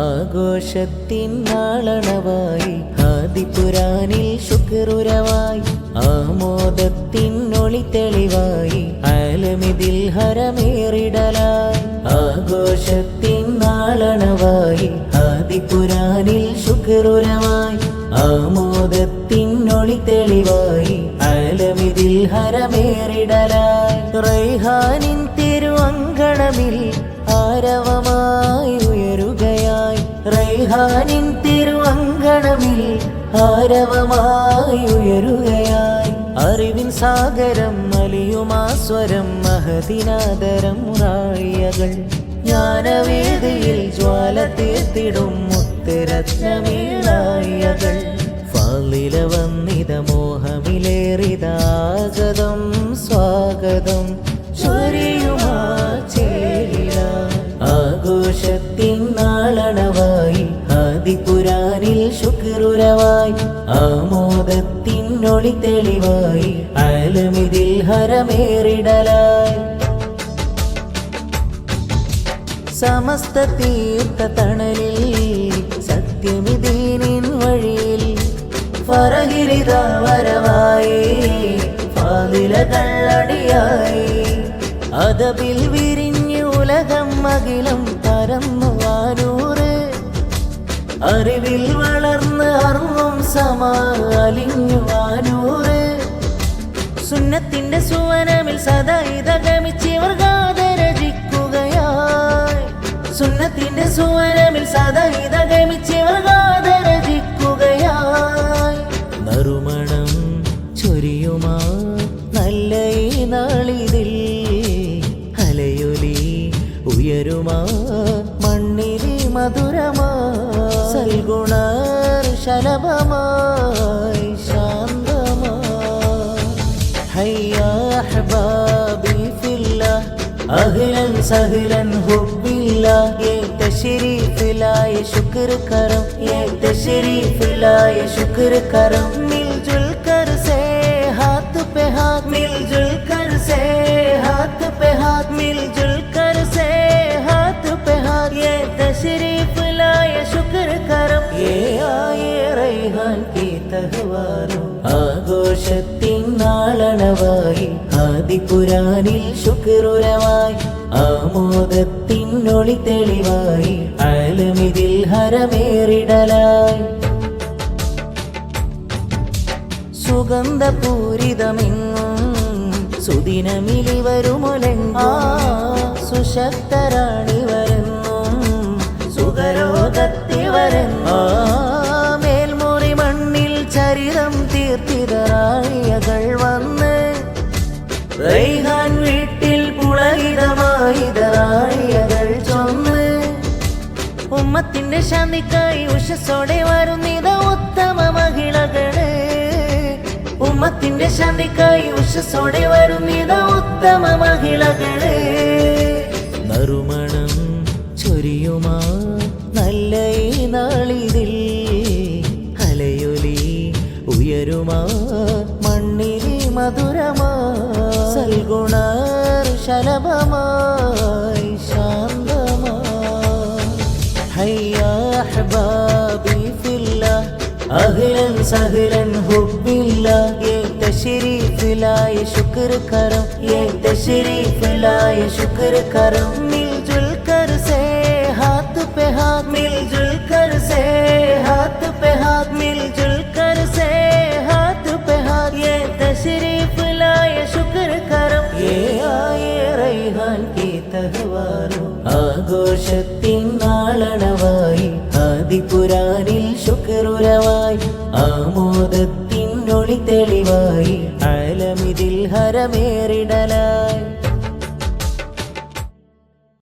ആഘോഷത്തിൻ നാളണവായി ആദിപുരാനിൽ ശുക്രുരവായി ആമോദത്തിൻ ഒളി തെളിവായി ആലമിതിൽ ഹരമേറിടലായി ആഘോഷത്തിൻ നാളണവായി ആദിപുരാനിൽ ശുക്രുരവായി ആമോദത്തിൻ ഒളി തെളിവായി ആലമിതിൽ ഹരമേറിടലായി റൈഹാനിൻ തിരുവങ്കണമിൽ ആരവമായി ഉയരുകയായി റൈഹാനിൻ തിരുവങ്കണമിൽ ആരവമായി ഉയരുകയായി അറിവിൻ സാഗരം അലിയുമാസ്വരം മഹദിനാദരം റായിയകൾ ജ്ഞാനവേദിയിൽ ജ്വാല തീർത്തിടും മുത്തുരത്നമേളായിയകൾ ഫാളില വന്നിത മോഹമിലേറിതാഗതം സ്വാഗതം ചൊരിയുമാ ചേരില ആഘോഷത്തിൻ നാളണവായി ആദിപുരാനിൽ ശുക്രുരവായി ആമോദത്തിൻ ഒളി തെളിവായി ആലമിതിൽ ഹരമേറിടലായി സമസ്ത തീർത്ഥ തണലിൽ സത്യമിദീനിൻ വഴിയിൽ ഫറഹിരിത വരവായി ഫാളില കള്ളടിയായി അദബിൽ വിരിഞ്ഞു ഉലകം അഖിലം പരന്നു വാനൂറ് അറിവിൽ വളർന്ന് അർവും സമാലിഞ്ഞു വാനൂറ് സുന്നത്തിന്റെ സുവനമിൽ സദാ ഇതഗമിച്ചിവർ ഗാഥ രചിക്കുകയായി സുന്നത്തിന്റെ സുവനമിൽ സദാ ഇതഗമിച്ചിവർ ഗാഥ രചിക്കുകയായി നറുമണം ചൊരിയുമാ നല്ല ഈ നാളിതിൽ ഹലയൊലി ഉയരുമാ മണ്ണിരി മധുരമാ സൽഗുണർ ശലഭമായി ശാന്തമാ ഹയ്യാ അഹ്ബാബി ഫില്ലാഹ് അഹ്ലൻ സഹ്ലൻ ഹുബ്ബില്ലാഹ് യേ തശ്രീഫിലായ ശുക്ർ കരം യേ തശ്രീഫിലായ ശുക്ർ കരം മിൽജുൽ കർ സേ हाथ पे हाथ मिलजुल कर से हाथ पे हाथ मिलजुल कर से हाथ पे हाथ ये तशरीफ लाए शुक्र करम ये आए रैहान की तहवारों ആഘോഷത്തിൻ നാളണവായി ആദിപുരാനിൽ ശുക്രുരവായി ആമോദത്തിൻ ഒളി തെളിവായി ആലമിതിൽ ഹരമേറിടലായി സുഗന്ധപൂരിതമെങ്ങും സുദിനമിലിവരുമൊലെങ്ങും സുശക്തരാണിവരെന്നും സുഖരോഗത്തിവരെന്നും മേൽമുറി മണ്ണിൽ ചരിതം തീർത്തിതറായികൾ വന്ന് റൈഹാൻ വീട്ടിൽ പുളകിതമായിതറായികൾ ചൊന്ന് ഉമ്മത്തിന്റെ ശാന്തിക്കായി ഉഷസ്സോടെ വരുന്നിത ഉത്തമ മഹിളകള് ഉമ്മത്തിന്റെ ശാന്തിക്കായി ഉഷസ്സോടെ വരുന്നിത ഉത്തമ മഹിളകളെ നറുമണം ചൊരിയുമാ നല്ല ഈ നാളിതിൽ ഹലയൊലി ഉയരുമാ മണ്ണിരി മധുരമാ സൽഗുണർ ശലഭമായി ശാന്തമാ ഹയ്യാ അഹ്ബാബി ഫില്ലാഹ് അഹ്ലൻ സഹ്ലൻ ഹുബ്ബില്ലാഹ് യേ തശ്രീഫിലായ ശുക്ർ കരം യേ തശ്രീഫിലായ ശുക്ർ കരം മിൽജുൽ കർ സേ हाथ पे हाथ मिलजुल कर से हाथ पे हाथ मिलजुल कर से हाथ पे हाथ ये तशरीफ लाए शुक्र करम ये आए रैहान की तहवारों ആഘോഷത്തിൻ നാളണവായി ആദിപുരാനിൽ ശുക്രുരവായി ആമോദത്തിൻ ഒളി തെളിവായി ആലമിതിൽ ഹരമേറിടലായി